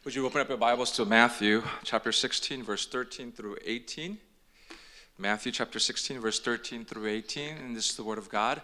Would you open up your Bibles to Matthew chapter 16, verse 13 through 18? Matthew chapter 16, verse 13 through 18, and this is the word of God.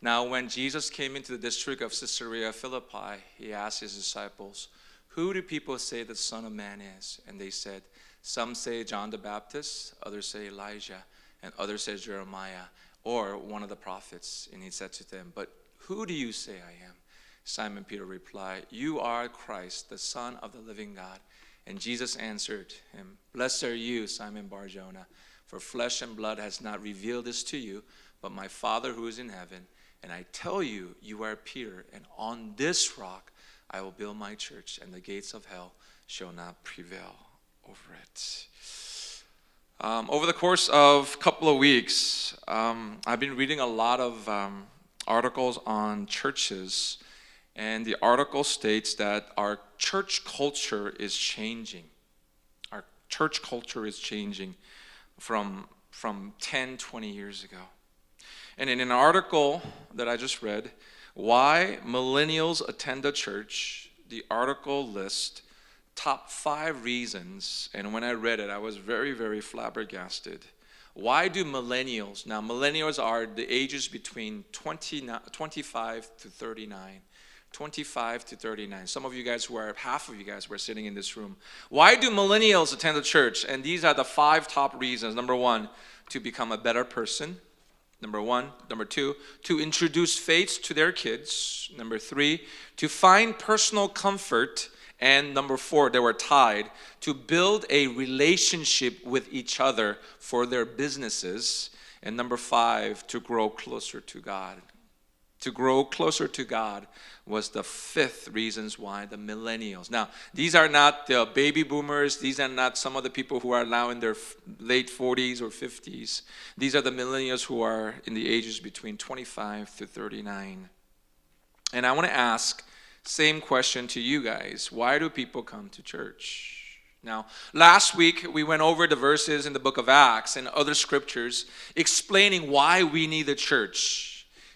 Now, when Jesus came into the district of Caesarea Philippi, he asked his disciples, "Who do people say the Son of Man is?" And they said, "Some say John the Baptist, others say Elijah, and others say Jeremiah, or one of the prophets." And he said to them, "But who do you say I am?" Simon Peter replied, "You are Christ, the Son of the living God." And Jesus answered him, "Blessed are you, Simon Bar-Jonah, for flesh and blood has not revealed this to you, but my Father who is in heaven. And I tell you, you are Peter, and on this rock I will build my church, and the gates of hell shall not prevail over it." Over the course of a couple of weeks, I've been reading a lot of articles on churches. And the article states that our church culture is changing. Our church culture is changing from 10, 20 years ago. And in an article that I just read, "Why Millennials Attend a Church," the article lists top 5 reasons. And when I read it, I was very, very flabbergasted. Why do millennials, now millennials are the ages between 25 to 39. 25 to 39. Some of you guys half of you guys were sitting in this room. Why do millennials attend the church? And these are the 5 top reasons. Number 1, to become a better person. Number 2, to introduce faith to their kids. Number 3, to find personal comfort. And number 4, they were tied, to build a relationship with each other for their businesses. And number 5, to grow closer to God. To grow closer to God was the 5th reasons why the millennials. Now, these are not the baby boomers. These are not some of the people who are now in their late 40s or 50s. These are the millennials who are in the ages between 25 to 39. And I want to ask, same question to you guys. Why do people come to church? Now, last week we went over the verses in the book of Acts and other scriptures explaining why we need the church.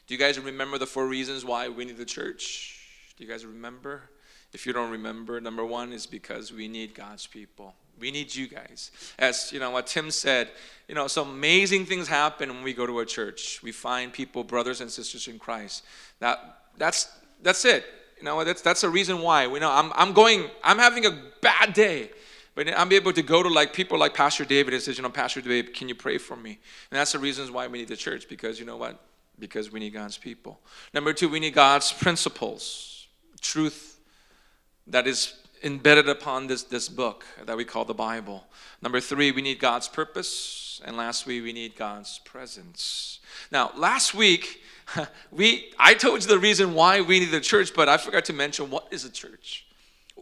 Do you guys remember the 4 reasons why we need the church? Do you guys remember? If you don't remember, number 1 is because we need God's people. We need you guys. As you know, what Tim said, some amazing things happen when we go to a church. We find people, brothers and sisters in Christ. That's it. That's the reason why. I'm having a bad day. But I'm able to go to people like Pastor David and says, "Pastor David, can you pray for me?" And that's the reasons why we need the church, because you know what? Because we need God's people. Number 2, we need God's principles, truth that is embedded upon this book that we call the Bible. Number 3, we need God's purpose. And lastly, we need God's presence. Now, last week, I told you the reason why we need the church, but I forgot to mention, what is a church?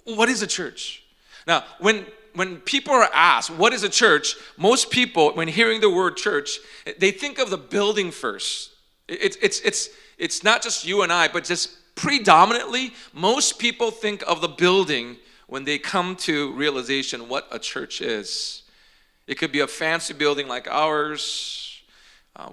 What is a church? Now, when people are asked, what is a church? Most people, when hearing the word church, they think of the building first. It's not just you and I, but just predominantly, most people think of the building when they come to realization what a church is. It could be a fancy building like ours.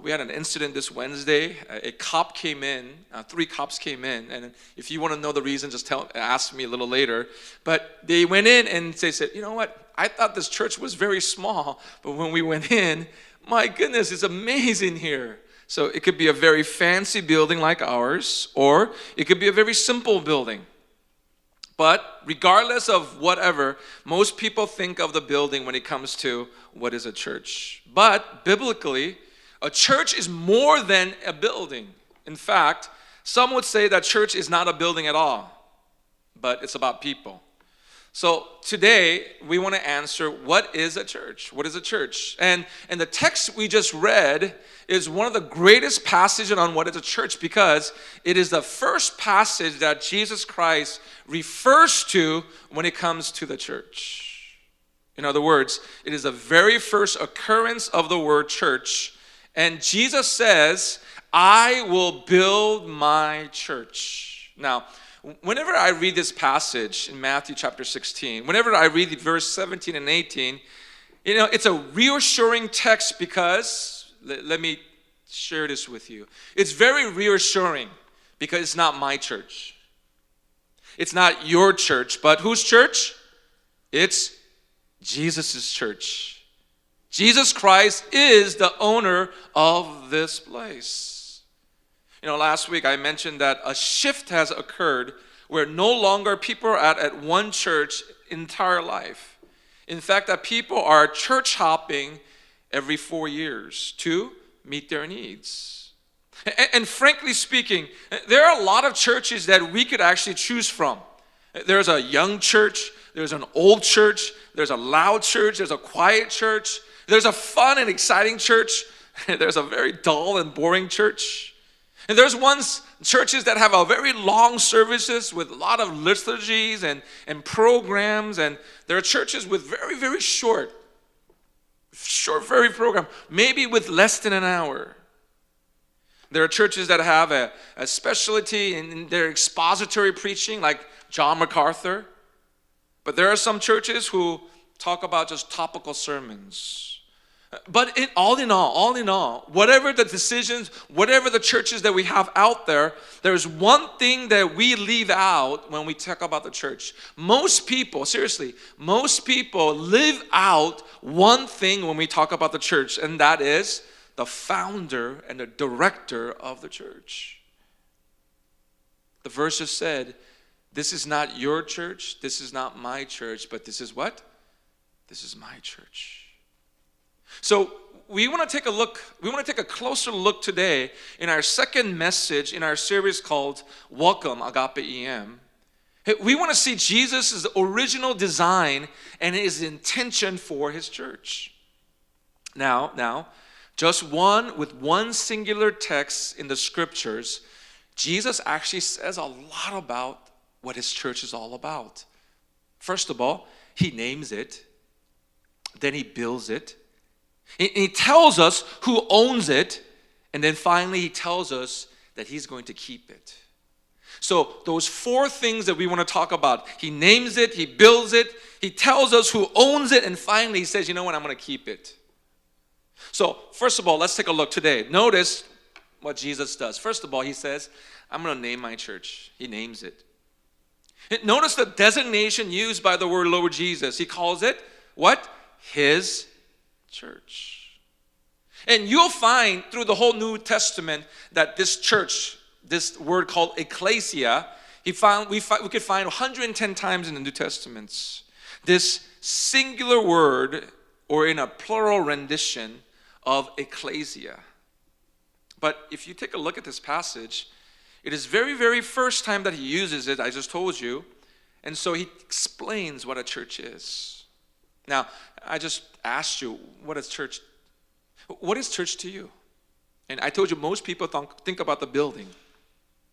We had an incident this Wednesday. A cop came in, 3 cops came in, and if you want to know the reason, just ask me a little later. But they went in and they said, "You know what? I thought this church was very small, but when we went in, my goodness, it's amazing here." So it could be a very fancy building like ours, or it could be a very simple building. But regardless of whatever, most people think of the building when it comes to what is a church. But biblically, a church is more than a building. In fact, some would say that church is not a building at all, but it's about people. So today, we want to answer, what is a church? What is a church? And the text we just read is one of the greatest passages on what is a church, because it is the first passage that Jesus Christ refers to when it comes to the church. In other words, it is the very first occurrence of the word church. And Jesus says, "I will build my church." Now, whenever I read this passage in Matthew chapter 16, whenever I read verse 17 and 18, it's a reassuring text, because, let me share this with you. It's very reassuring because it's not my church. It's not your church, but whose church? It's Jesus' church. Jesus Christ is the owner of this place. Last week I mentioned that a shift has occurred where no longer people are at one church entire life. In fact, that people are church hopping every 4 years to meet their needs. And frankly speaking, there are a lot of churches that we could actually choose from. There's a young church, there's an old church, there's a loud church, there's a quiet church, there's a fun and exciting church, there's a very dull and boring church. And there's churches that have a very long services with a lot of liturgies and programs, and there are churches with very, very short very program, maybe with less than an hour. There are churches that have a specialty in their expository preaching, like John MacArthur. But there are some churches who talk about just topical sermons. But all in all, whatever the decisions, whatever the churches that we have out there, there's one thing that we leave out when we talk about the church. Most people live out one thing when we talk about the church, and that is the founder and the director of the church. The verses said, this is not your church, this is not my church, but this is what? This is my church. So we want to take a closer look today in our second message in our series called Welcome, Agape-em. We want to see Jesus' original design and his intention for his church. Now, just with one singular text in the scriptures, Jesus actually says a lot about what his church is all about. First of all, he names it, then he builds it. He tells us who owns it, and then finally he tells us that he's going to keep it. So those four things that we want to talk about, he names it, he builds it, he tells us who owns it, and finally he says, you know what, I'm going to keep it. So first of all, let's take a look today. Notice what Jesus does. First of all, he says, I'm going to name my church. He names it. Notice the designation used by the word Lord Jesus. He calls it, what? His church. And you'll find through the whole New Testament that this church, this word called ecclesia, we could find 110 times in the New Testaments. This singular word, or in a plural rendition of ecclesia. But if you take a look at this passage, it is very, very first time that he uses it, I just told you. And so he explains what a church is. Now, I just asked you, what is church to you? And I told you most people think about the building.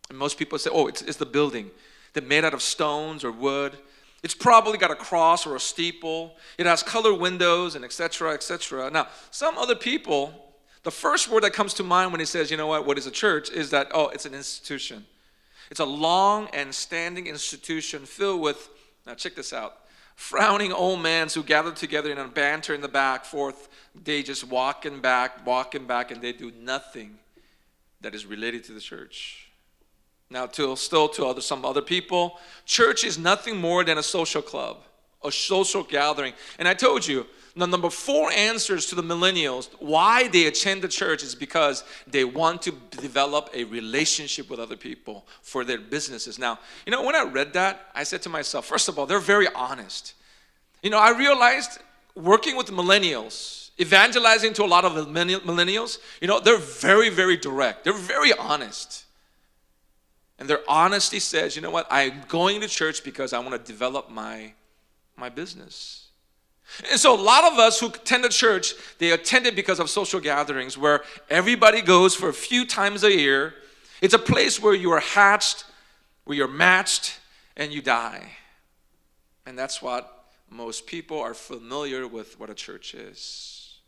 And most people say, oh, it's the building. They're made out of stones or wood. It's probably got a cross or a steeple. It has colored windows and etc., etc. Now, some other people, the first word that comes to mind when he says, you know what is a church, is that, oh, it's an institution. It's a long and standing institution filled with, now check this out, frowning old men who gather together in a banter in the back, forth. They just walking back, and they do nothing that is related to the church. Now, to some other people, church is nothing more than a social club, a social gathering. And I told you, the number 4 answers to the millennials why they attend the church is because they want to develop a relationship with other people for their businesses. Now, when I read that, I said to myself, first of all, they're very honest. I realized working with millennials, evangelizing to a lot of millennials, they're very, very direct. They're very honest. And their honesty says, you know what, I'm going to church because I want to develop my business. And so a lot of us who attend the church, they attend it because of social gatherings where everybody goes for a few times a year. It's a place where you are hatched, where you're matched, and you die. And that's what most people are familiar with what a church is.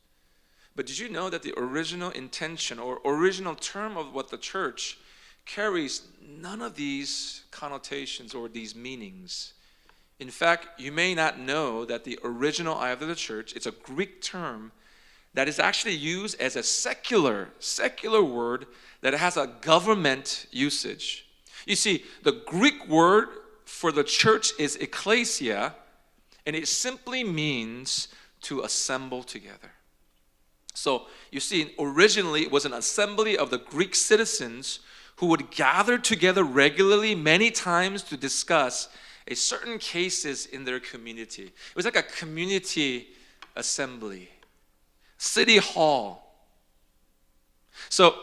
But did you know that the original intention or original term of what the church carries none of these connotations or these meanings? In fact, you may not know that the original idea of the church, it's a Greek term that is actually used as a secular word that has a government usage. You see, the Greek word for the church is ecclesia, And it simply means to assemble together. So you see, originally it was an assembly of the Greek citizens who would gather together regularly many times to discuss a certain cases in their community. It was like a community assembly, city hall. So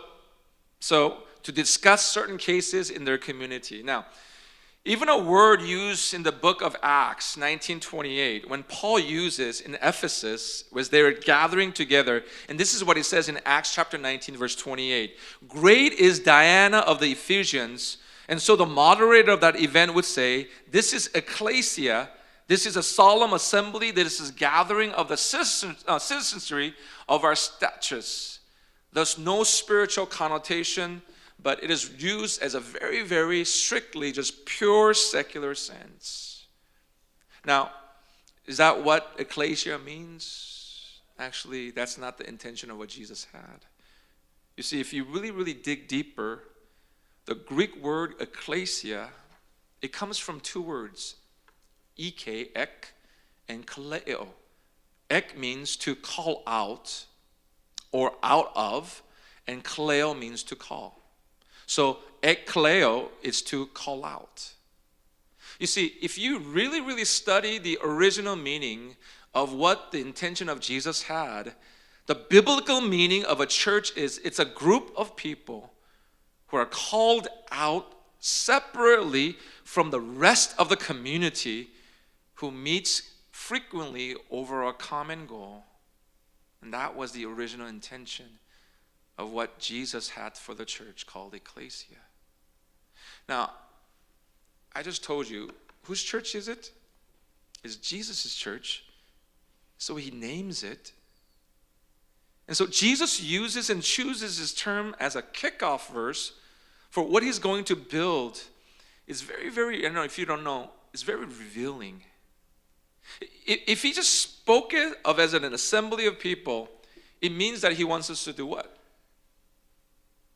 to discuss certain cases in their community. Now, even a word used in the book of Acts 19:28, when Paul uses in Ephesus, was they were gathering together, and this is what he says in Acts chapter 19, verse 28. Great is Diana of the Ephesians. And so the moderator of that event would say, this is ecclesia, this is a solemn assembly, this is gathering of the citizenry of our status. There's no spiritual connotation, but it is used as a very, very strictly just pure secular sense. Now, is that what ecclesia means? Actually, that's not the intention of what Jesus had. You see, if you really, really dig deeper, the Greek word ecclesia, it comes from two words, ek, and kaleo. Ek means to call out or out of, and kaleo means to call. So ekkaleo is to call out. You see, if you really, really study the original meaning of what the intention of Jesus had, the biblical meaning of a church is it's a group of people who are called out separately from the rest of the community, who meets frequently over a common goal. And that was the original intention of what Jesus had for the church called ecclesia. Now, I just told you, whose church is it? It's Jesus' church. So he names it. And so Jesus uses and chooses his term as a kickoff verse for what he's going to build. It's very, very, I don't know if you don't know, it's very revealing. If he just spoke it of as an assembly of people, it means that he wants us to do what?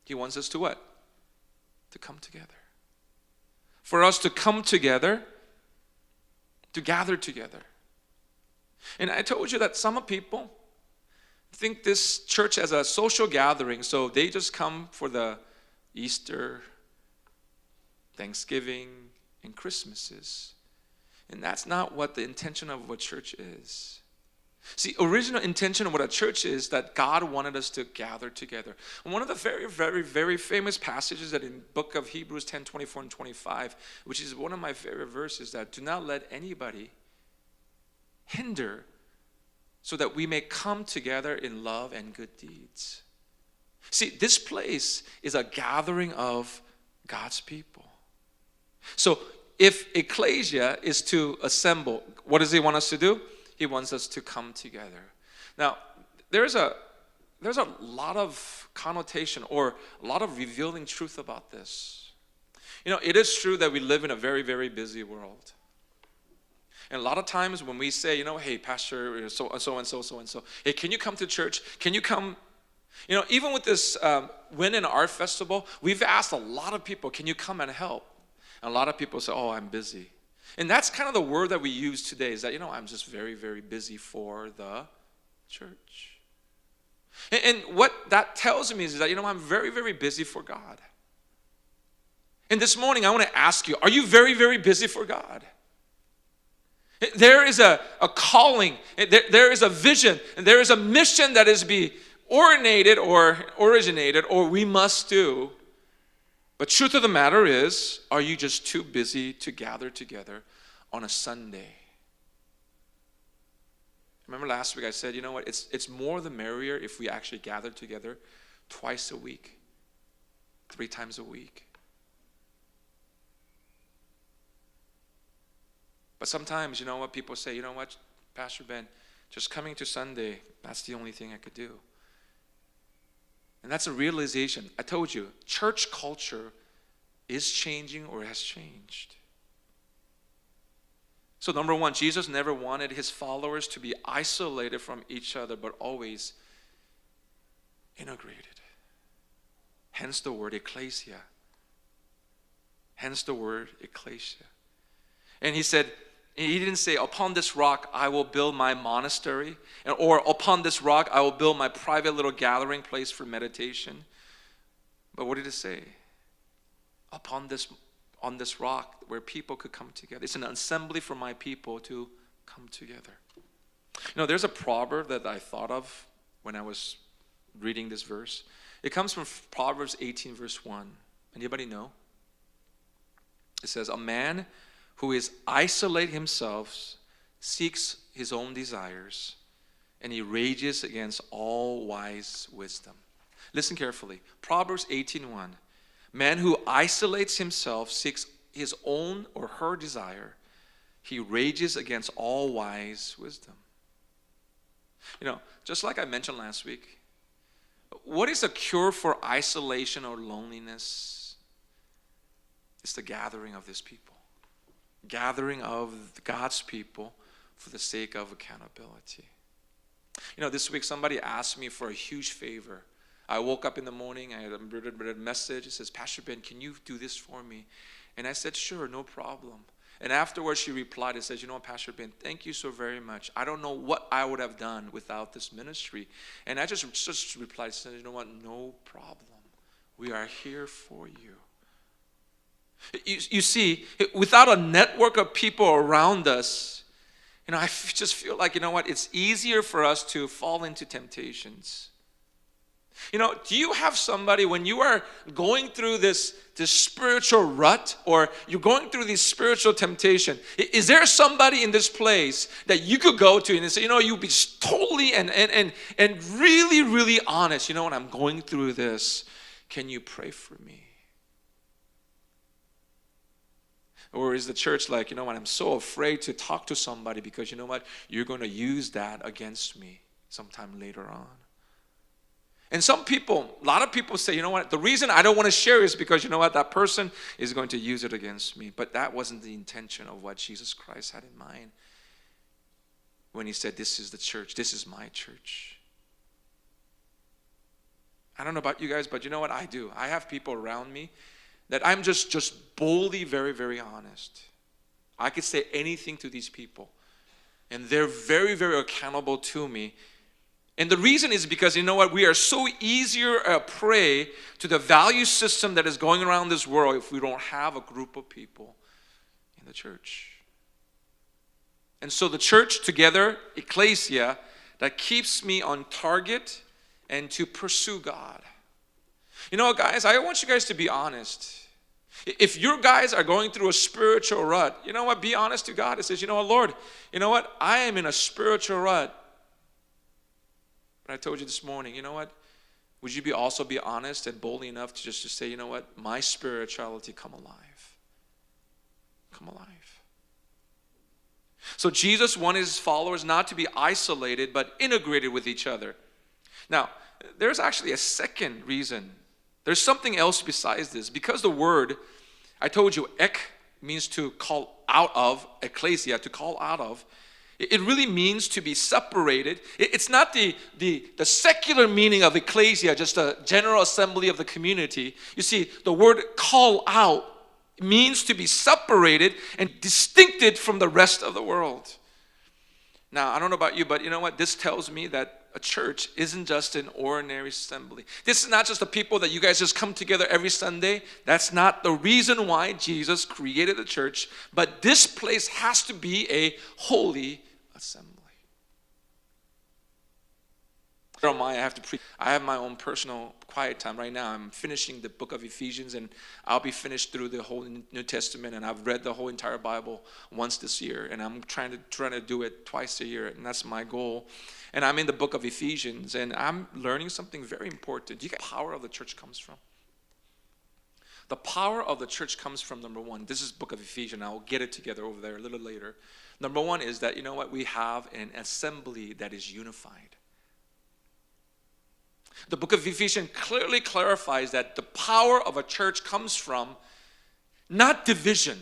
He wants us to what? To come together. For us to come together, to gather together. And I told you that some people think this church as a social gathering, so they just come for the Easter, Thanksgiving, and Christmases. And that's not what the intention of what church is. See, original intention of what a church is that God wanted us to gather together. And one of the very, very, very famous passages that in book of Hebrews 10, 24 and 25, which is one of my favorite verses, that do not let anybody hinder so that we may come together in love and good deeds. See, this place is a gathering of God's people. So if ecclesia is to assemble, what does he want us to do? He wants us to come together. Now, there's a lot of connotation or a lot of revealing truth about this. You know, it is true that we live in a very, very busy world. And a lot of times when we say, you know, hey, pastor, so and so, hey, can you come to church? Can you come? You know, even with this Win in Art Festival, we've asked a lot of people, can you come and help? And a lot of people say, oh, I'm busy. And that's kind of the word that we use today, is that, you know, I'm just very, very busy for the church. And what that tells me is that, you know, I'm very, very busy for God. And this morning I want to ask you, are you very, very busy for God? There is a calling, there is a vision, and there is a mission that is be originated or we must do. But truth of the matter is, are you just too busy to gather together on a Sunday? Remember last week I said, you know what, it's more the merrier if we actually gather together twice a week, 3 times a week. But sometimes, you know what, people say, you know what, Pastor Ben, just coming to Sunday, that's the only thing I could do. And that's a realization. I told you, church culture is changing or has changed. So number one, Jesus never wanted his followers to be isolated from each other, but always integrated. Hence the word ecclesia. Hence the word ecclesia. And he said, He didn't say, upon this rock I will build my monastery, or upon this rock I will build my private little gathering place for meditation. But what did it say? On this rock where people could come together. It's an assembly for my people to come together. There's a proverb that I thought of when I was reading this verse. It comes from Proverbs 18 verse 1. Anybody know? It says, a man who is isolate himself seeks his own desires, and he rages against all wise wisdom. Listen carefully. Proverbs 18:1. Man who isolates himself seeks his own or her desire. He rages against all wise wisdom. Just like I mentioned last week, what is a cure for isolation or loneliness? It's the gathering of this people. Gathering of God's people for the sake of accountability. This week somebody asked me for a huge favor. I woke up in the morning, I had a message. It says, Pastor Ben, can you do this for me? And I said, sure, no problem. And afterwards she replied and says, Pastor Ben, thank you so very much. I don't know what I would have done without this ministry. And I just replied and said, no problem. We are here for you. You see, without a network of people around us, I just feel like, it's easier for us to fall into temptations. Do you have somebody when you are going through this spiritual rut, or you're going through this spiritual temptation? Is there somebody in this place that you could go to and say, you'd be totally and really, really honest? When I'm going through this, can you pray for me? Or is the church like, I'm so afraid to talk to somebody because you're going to use that against me sometime later on. And a lot of people say, the reason I don't want to share is because, that person is going to use it against me. But that wasn't the intention of what Jesus Christ had in mind when he said, this is the church, this is my church. I don't know about you guys, but I do. I have people around me that I'm just boldly very, very honest. I could say anything to these people, and they're very, very accountable to me. And the reason is because, we are so easier a prey to the value system that is going around this world if we don't have a group of people in the church. And so the church together, ecclesia, that keeps me on target and to pursue God. Guys, I want you guys to be honest. If your guys are going through a spiritual rut, be honest to God. It says, Lord, I am in a spiritual rut. But I told you this morning, would you also be honest and bold enough to say, my spirituality come alive. Come alive. So Jesus wanted his followers not to be isolated, but integrated with each other. Now, there's actually a second reason. There's something else besides this. Because the word, I told you, ek means to call out of, ecclesia, to call out of. It really means to be separated. It's not the secular meaning of ecclesia, just a general assembly of the community. You see, the word call out means to be separated and distincted from the rest of the world. Now, I don't know about you, but this tells me that a church isn't just an ordinary assembly. This is not just the people that you guys just come together every Sunday. That's not the reason why Jesus created the church. But this place has to be a holy assembly. I have to preach. I have my own personal quiet time right now. I'm finishing the book of Ephesians, and I'll be finished through the whole New Testament, and I've read the whole entire Bible once this year, and I'm trying to do it twice a year, and that's my goal. And I'm in the book of Ephesians, and I'm learning something very important. Do you get the power of the church comes from? The power of the church comes from, number one, this is book of Ephesians. I'll get it together over there a little later. Number one is that, we have an assembly that is unified. The book of Ephesians clearly clarifies that the power of a church comes from not division.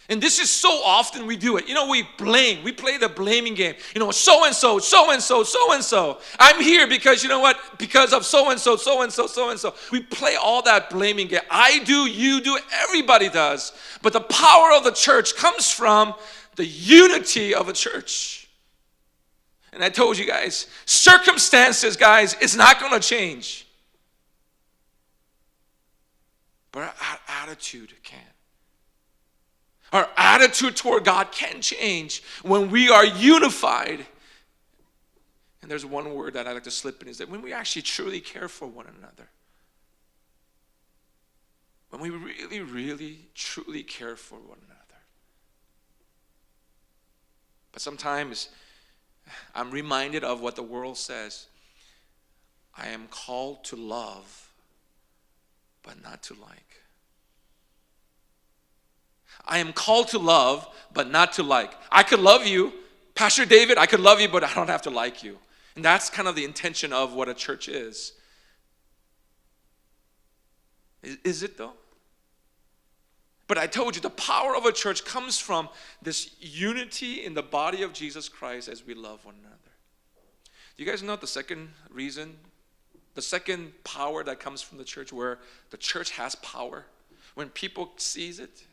And this is so often we do it. We blame. We play the blaming game. So-and-so, so-and-so, so-and-so. I'm here because, because of so-and-so, so-and-so, so-and-so. We play all that blaming game. I do, you do, everybody does. But the power of the church comes from the unity of a church. And I told you guys, circumstances, guys, it's not going to change. But our attitude can. Our attitude toward God can change when we are unified. And there's one word that I like to slip in, is that when we actually truly care for one another. When we really, really, truly care for one another. But sometimes I'm reminded of what the world says. I am called to love, but not to like. I am called to love, but not to like. I could love you, Pastor David, I could love you, but I don't have to like you. And that's kind of the intention of what a church is. Is it though? But I told you, the power of a church comes from this unity in the body of Jesus Christ as we love one another. Do you guys know the second reason, the second power that comes from the church, where the church has power? When people sees it,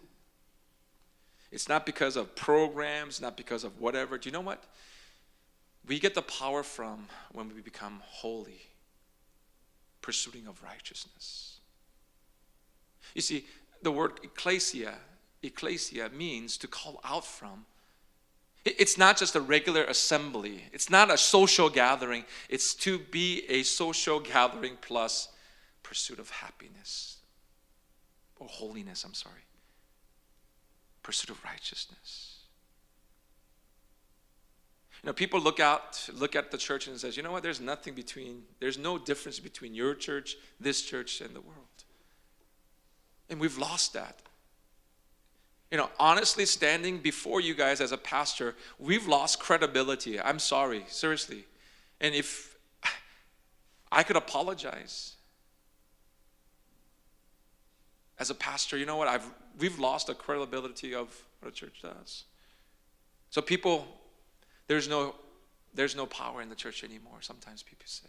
it's not because of programs, not because of whatever. Do you know what? We get the power from when we become holy, pursuing of righteousness. You see, the word ecclesia means to call out from. It's not just a regular assembly. It's not a social gathering. It's to be a social gathering plus pursuit of happiness. Or holiness, I'm sorry. Pursuit of righteousness. You know, people look at the church and says, you know what, there's no difference between your church, this church, and the world. And we've lost that. You know, honestly, standing before you guys as a pastor, we've lost credibility. I'm sorry, seriously. And if I could apologize as a pastor, you know what? We've lost the credibility of what a church does. So people, there's no power in the church anymore, sometimes people say.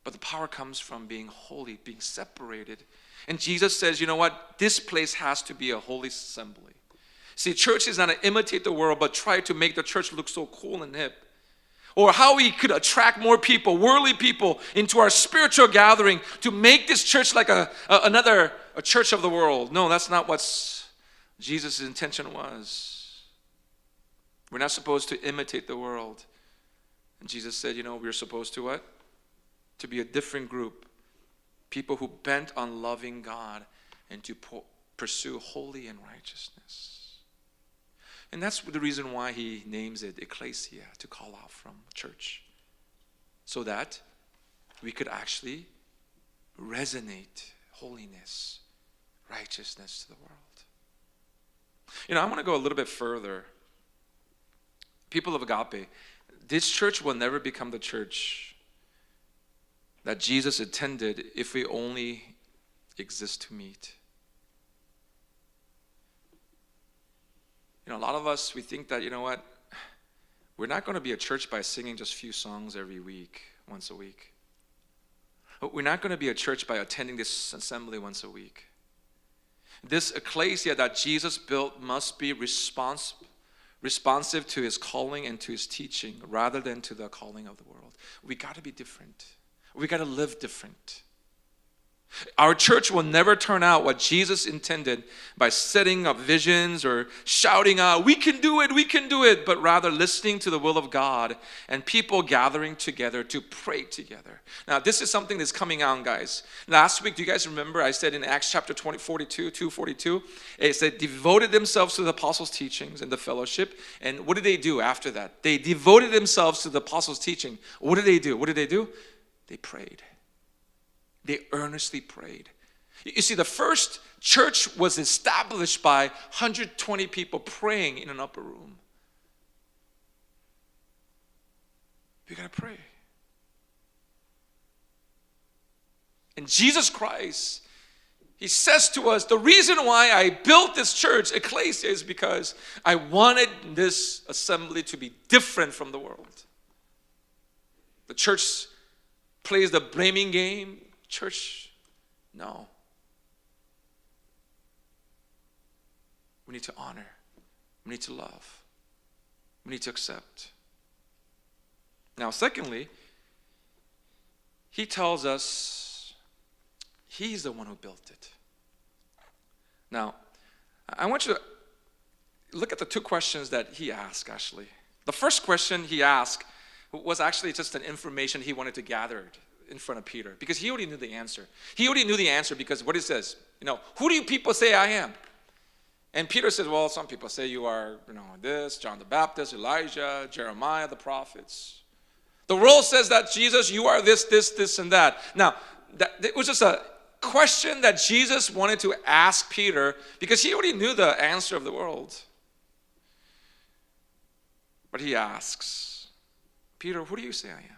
But the power comes from being holy, being separated. And Jesus says, you know what? This place has to be a holy assembly. See, church is not to imitate the world, but try to make the church look so cool and hip. Or how we could attract more people, worldly people, into our spiritual gathering to make this church like another church of the world. No, that's not what Jesus' intention was. We're not supposed to imitate the world. And Jesus said, you know, we're supposed to what? To be a different group. People who bent on loving God and to pursue holy and righteousness. And that's the reason why he names it ecclesia, to call out from church. So that we could actually resonate holiness, righteousness to the world. You know, I want to go a little bit further. People of Agape, this church will never become the church that Jesus intended if we only exist to meet. You know, a lot of us, we think that, you know what, we're not going to be a church by singing just a few songs every week, once a week. We're not going to be a church by attending this assembly once a week. This ecclesia that Jesus built must be responsive to his calling and to his teaching rather than to the calling of the world. We got to be different. We got to live different. Our church will never turn out what Jesus intended by setting up visions or shouting out, we can do it, but rather listening to the will of God and people gathering together to pray together. Now, this is something that's coming out, guys. Last week, do you guys remember I said in Acts chapter 2:42, it said, devoted themselves to the apostles' teachings and the fellowship. And what did they do after that? They devoted themselves to the apostles' teaching. What did they do? They prayed. They earnestly prayed. You see, the first church was established by 120 people praying in an upper room. We got to pray. And Jesus Christ, he says to us, the reason why I built this church, ecclesia, is because I wanted this assembly to be different from the world. The church plays the blaming game. Church, no. We need to honor. We need to love. We need to accept. Now, secondly, he tells us he's the one who built it. Now, I want you to look at the two questions that he asked, actually. The first question he asked was actually just an information he wanted to gather in front of Peter, because he already knew the answer. He already knew the answer because what he says, who do you people say I am? And Peter says, well, some people say you are, this, John the Baptist, Elijah, Jeremiah, the prophets. The world says that, Jesus, you are this, and that. Now, it was just a question that Jesus wanted to ask Peter because he already knew the answer of the world. But he asks, Peter, who do you say I am?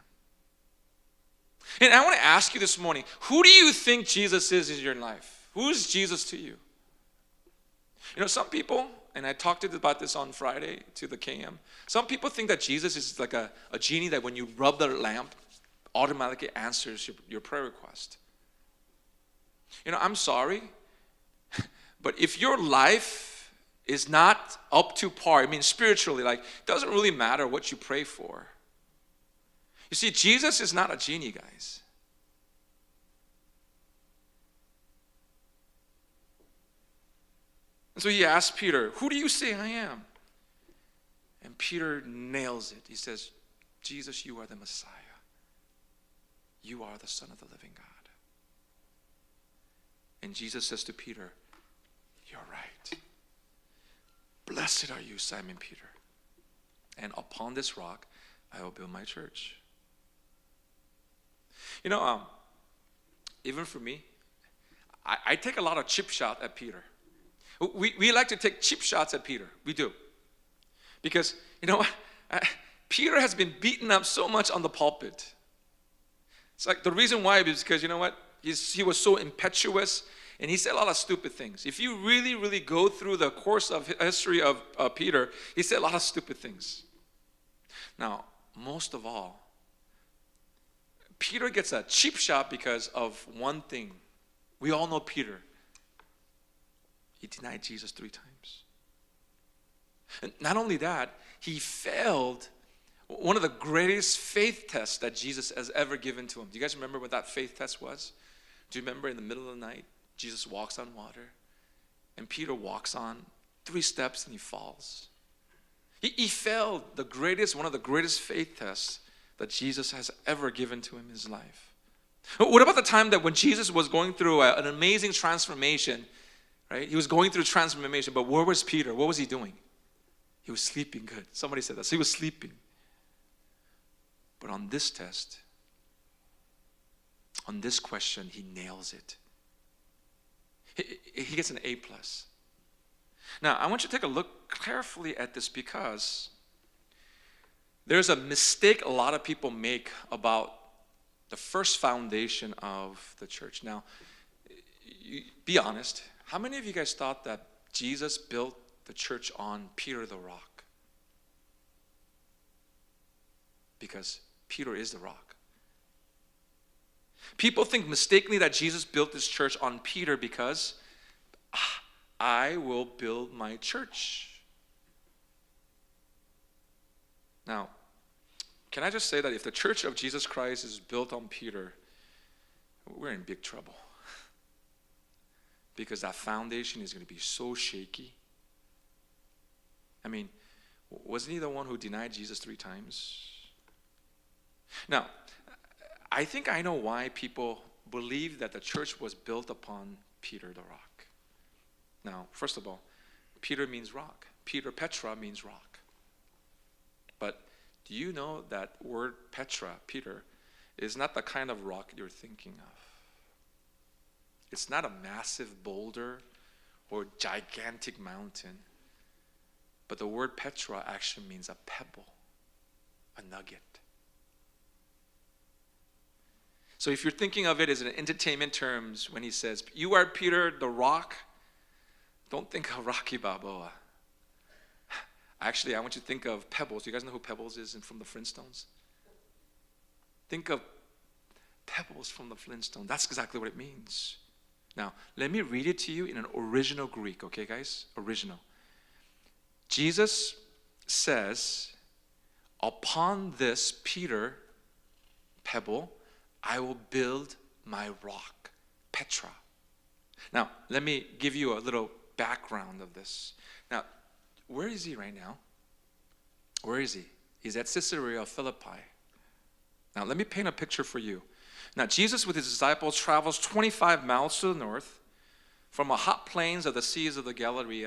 And I want to ask you this morning, who do you think Jesus is in your life? Who is Jesus to you? Some people, and I talked about this on Friday to the KM, some people think that Jesus is like a genie that when you rub the lamp, automatically answers your prayer request. I'm sorry, but if your life is not up to par, spiritually, it doesn't really matter what you pray for. You see, Jesus is not a genie, guys. And so he asked Peter, who do you say I am? And Peter nails it. He says, Jesus, you are the Messiah. You are the Son of the living God. And Jesus says to Peter, you're right. Blessed are you, Simon Peter. And upon this rock, I will build my church. Even for me, I take a lot of chip shot at Peter. We like to take cheap shots at Peter. We do. Because, Peter has been beaten up so much on the pulpit. It's like the reason why is because, he was so impetuous and he said a lot of stupid things. If you really, really go through the course of history of Peter, he said a lot of stupid things. Now, most of all, Peter gets a cheap shot because of one thing. We all know Peter. He denied Jesus 3 times. And not only that, he failed one of the greatest faith tests that Jesus has ever given to him. Do you guys remember what that faith test was? Do you remember in the middle of the night, Jesus walks on water, and Peter walks on 3 steps and he falls. He failed one of the greatest faith tests that Jesus has ever given to him in his life. What about the time that when Jesus was going through an amazing transformation, right? He was going through transformation, but where was Peter? What was he doing? He was sleeping good. Somebody said that. So he was sleeping. But on this test, on this question, he nails it. He gets an A+. Now, I want you to take a look carefully at this because there's a mistake a lot of people make about the first foundation of the church. Now, be honest. How many of you guys thought that Jesus built the church on Peter the rock? Because Peter is the rock. People think mistakenly that Jesus built this church on Peter because I will build my church. Now, can I just say that if the church of Jesus Christ is built on Peter, we're in big trouble. Because that foundation is going to be so shaky. Wasn't he the one who denied Jesus 3 times? Now, I think I know why people believe that the church was built upon Peter the rock. Now, first of all, Peter means rock. Petra means rock. But do you know that word Peter, is not the kind of rock you're thinking of? It's not a massive boulder or gigantic mountain. But the word Petra actually means a pebble, a nugget. So if you're thinking of it as an entertainment terms, when he says, you are Peter the rock, don't think of Rocky Balboa. Actually, I want you to think of Pebbles. Do you guys know who Pebbles is from the Flintstones? Think of Pebbles from the Flintstones. That's exactly what it means. Now, let me read it to you in an original Greek, okay, guys? Original. Jesus says, upon this Peter, pebble, I will build my rock, Petra. Now, let me give you a little background of this. Now, where is he right now? Where is he? He's at Caesarea Philippi. Now, let me paint a picture for you. Now, Jesus with his disciples travels 25 miles to the north from the hot plains of the seas of the Galilee,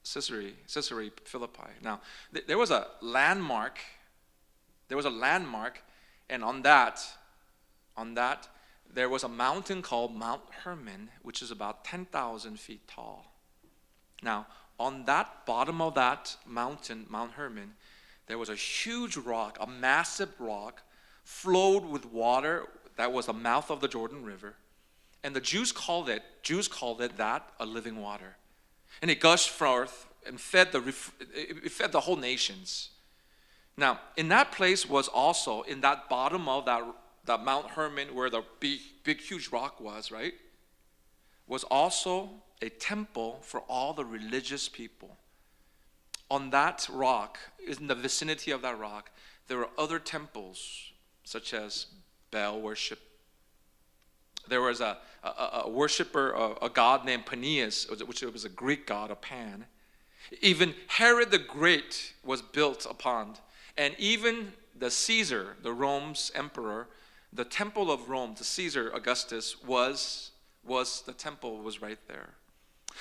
Caesarea Philippi. Now, there was a landmark. And on that, there was a mountain called Mount Hermon, which is about 10,000 feet tall. Now, on that bottom of that mountain, Mount Hermon, there was a huge rock, a massive rock, flowed with water. That was the mouth of the Jordan River. And the Jews called it that a living water. And it gushed forth and fed the whole nations. Now, in that place was also, in that bottom of that Mount Hermon, where the big, huge rock was, right, was also a temple for all the religious people. On that rock, in the vicinity of that rock, there were other temples, such as Baal worship. There was a worshiper, a god named Peneus, which was a Greek god of Pan. Even Herod the Great was built upon. And even the Caesar, the Rome's emperor, the temple of Rome, the Caesar Augustus, was the temple was right there.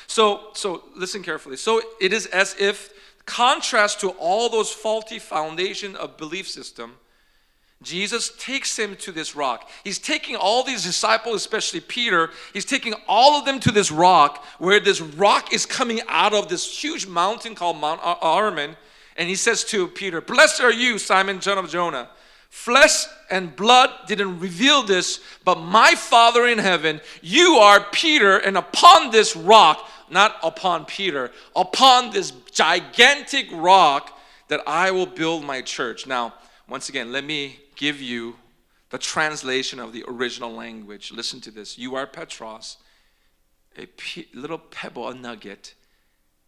So listen carefully. So it is as if, contrast to all those faulty foundation of belief system, Jesus takes him to this rock. He's taking all these disciples, especially Peter, he's taking all of them to this rock, where this rock is coming out of this huge mountain called Mount Hermon. And he says to Peter, "Blessed are you, Simon, son of Jonah. Flesh and blood didn't reveal this, but my Father in heaven. You are Peter, and upon this rock," not upon Peter, upon this gigantic rock, "that I will build my church." Now, once again, let me give you the translation of the original language. Listen to this. "You are Petros, a little pebble, a nugget.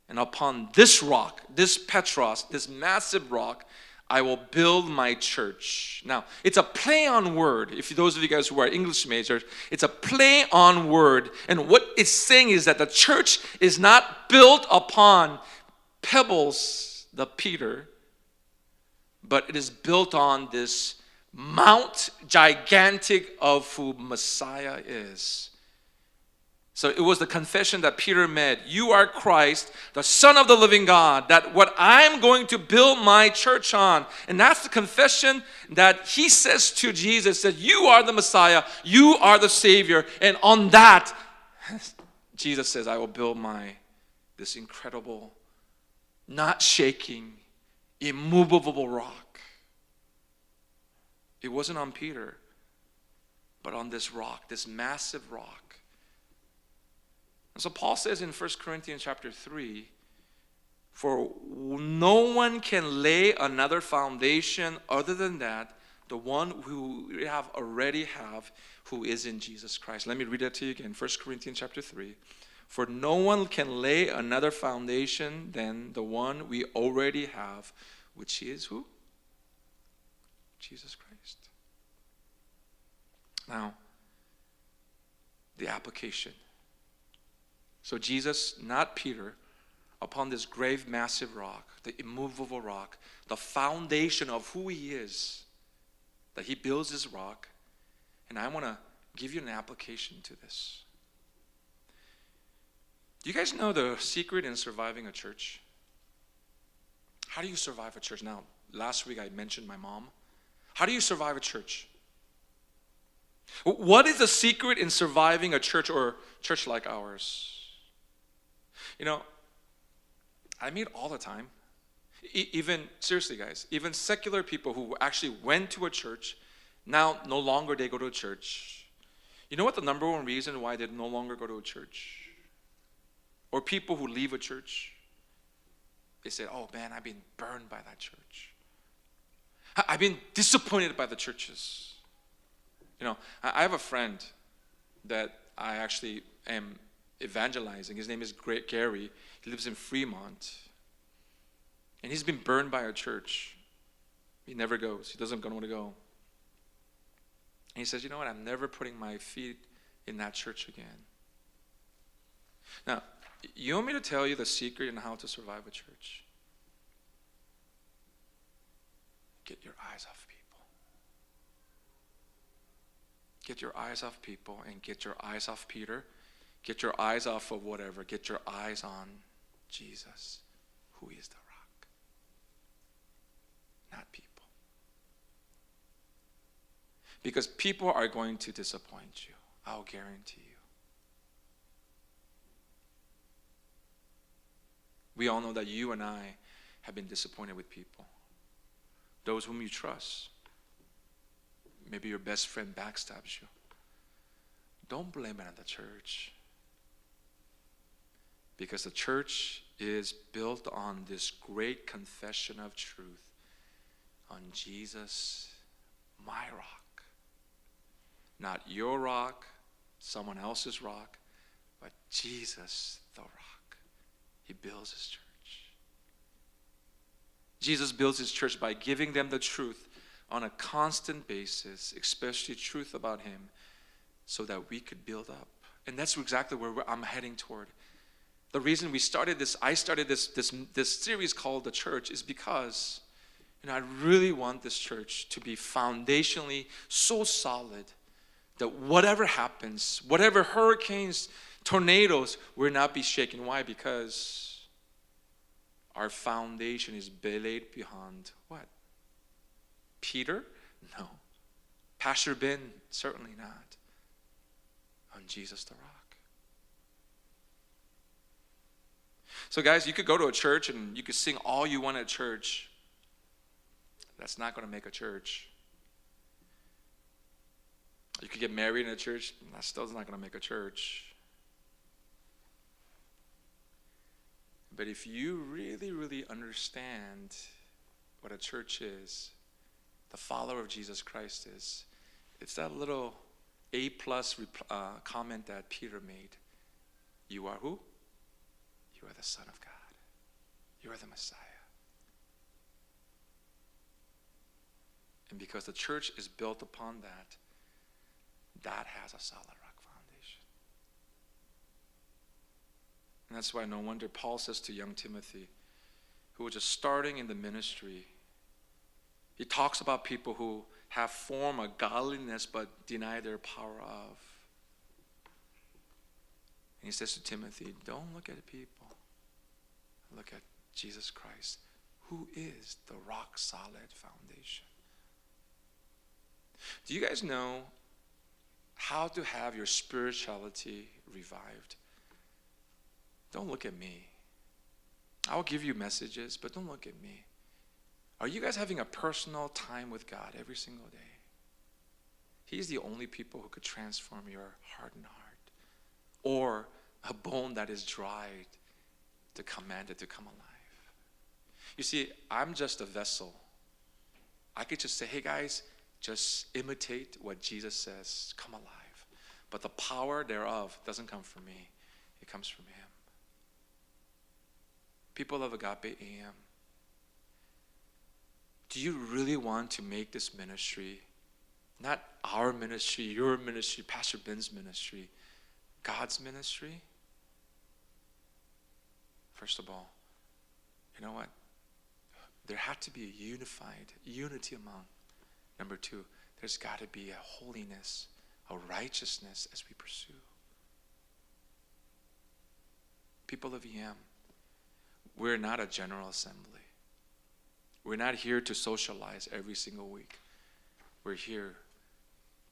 And upon this rock, this Petros, this massive rock, I will build my church." Now, it's a play on word. If those of you guys who are English majors, it's a play on word. And what it's saying is that the church is not built upon pebbles, the Peter, but it is built on this mount gigantic of who Messiah is. So it was the confession that Peter made. "You are Christ, the Son of the living God, that what I'm going to build my church on." And that's the confession that he says to Jesus, that you are the Messiah, you are the Savior. And on that, Jesus says, "I will build this incredible, not shaking, immovable rock." It wasn't on Peter, but on this rock, this massive rock. And so Paul says in 1 Corinthians chapter 3, "For no one can lay another foundation other than that, the one who we already have, who is in Jesus Christ." Let me read that to you again. 1 Corinthians chapter 3. "For no one can lay another foundation than the one we already have, which is" who? Jesus Christ. Now, the application. So Jesus, not Peter, upon this grave, massive rock, the immovable rock, the foundation of who he is, that he builds this rock. And I want to give you an application to this. Do you guys know the secret in surviving a church? How do you survive a church? Now, last week I mentioned my mom. How do you survive a church? What is the secret in surviving a church, or church like ours? You know, I meet all the time, even, seriously guys, even secular people who actually went to a church, now no longer they go to a church. You know what the number one reason why they no longer go to a church? Or people who leave a church, they say, "Oh man, I've been burned by that church. I've been disappointed by the churches." You know, I have a friend that I actually am evangelizing. His name is Gary. He lives in Fremont. And he's been burned by a church. He never goes. He doesn't want to go. And he says, you know what? I'm never putting my feet in that church again. Now, you want me to tell you the secret in how to survive a church? Get your eyes off people. Get your eyes off people and get your eyes off Peter. Get your eyes off of whatever. Get your eyes on Jesus, who is the rock, not people. Because people are going to disappoint you. I'll guarantee you. We all know that you and I have been disappointed with people. Those whom you trust. Maybe your best friend backstabs you. Don't blame it on the church. Because the church is built on this great confession of truth. On Jesus, my rock. Not your rock, someone else's rock, but Jesus, the rock. He builds his church. Jesus builds his church by giving them the truth on a constant basis, especially truth about him, so that we could build up. And that's exactly where I'm heading toward. The reason I started this series called The Church is because, I really want this church to be foundationally so solid that whatever happens, whatever hurricanes, tornadoes, will not be shaken. Why? Because our foundation is laid behind what? Peter? No. Pastor Ben? Certainly not. On Jesus the rock. So guys, you could go to a church and you could sing all you want at church. That's not going to make a church. You could get married in a church. That still is not going to make a church. But if you really, really understand what a church is, the follower of Jesus Christ is, it's that little A+ comment that Peter made. You are who? You are the Son of God. You are the Messiah. And because the church is built upon that, that has a solid rock foundation. And that's why no wonder Paul says to young Timothy, who was just starting in the ministry, he talks about people who have form of godliness but deny their power of. And he says to Timothy, don't look at people. Look at Jesus Christ, who is the rock solid foundation. Do you guys know how to have your spirituality revived? Don't look at me. I'll give you messages, but don't look at me. Are you guys having a personal time with God every single day? He's the only people who could transform your hardened heart, or a bone that is dried to command it to come alive. You see, I'm just a vessel. I could just say, hey guys, just imitate what Jesus says, come alive. But the power thereof doesn't come from me. It comes from him. People of Agape AM, do you really want to make this ministry, not our ministry, your ministry, Pastor Ben's ministry, God's ministry? First of all, you know what? There had to be a unity among. Number two, there's got to be a holiness, a righteousness as we pursue. People of EM, we're not a general assembly. We're not here to socialize every single week. We're here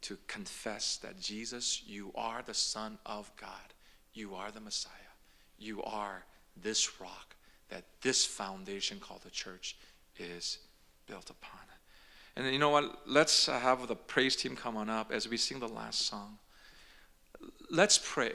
to confess that Jesus, you are the Son of God. You are the Messiah. You are this rock that this foundation called the church is built upon. And you know what? Let's have the praise team come on up as we sing the last song. Let's pray.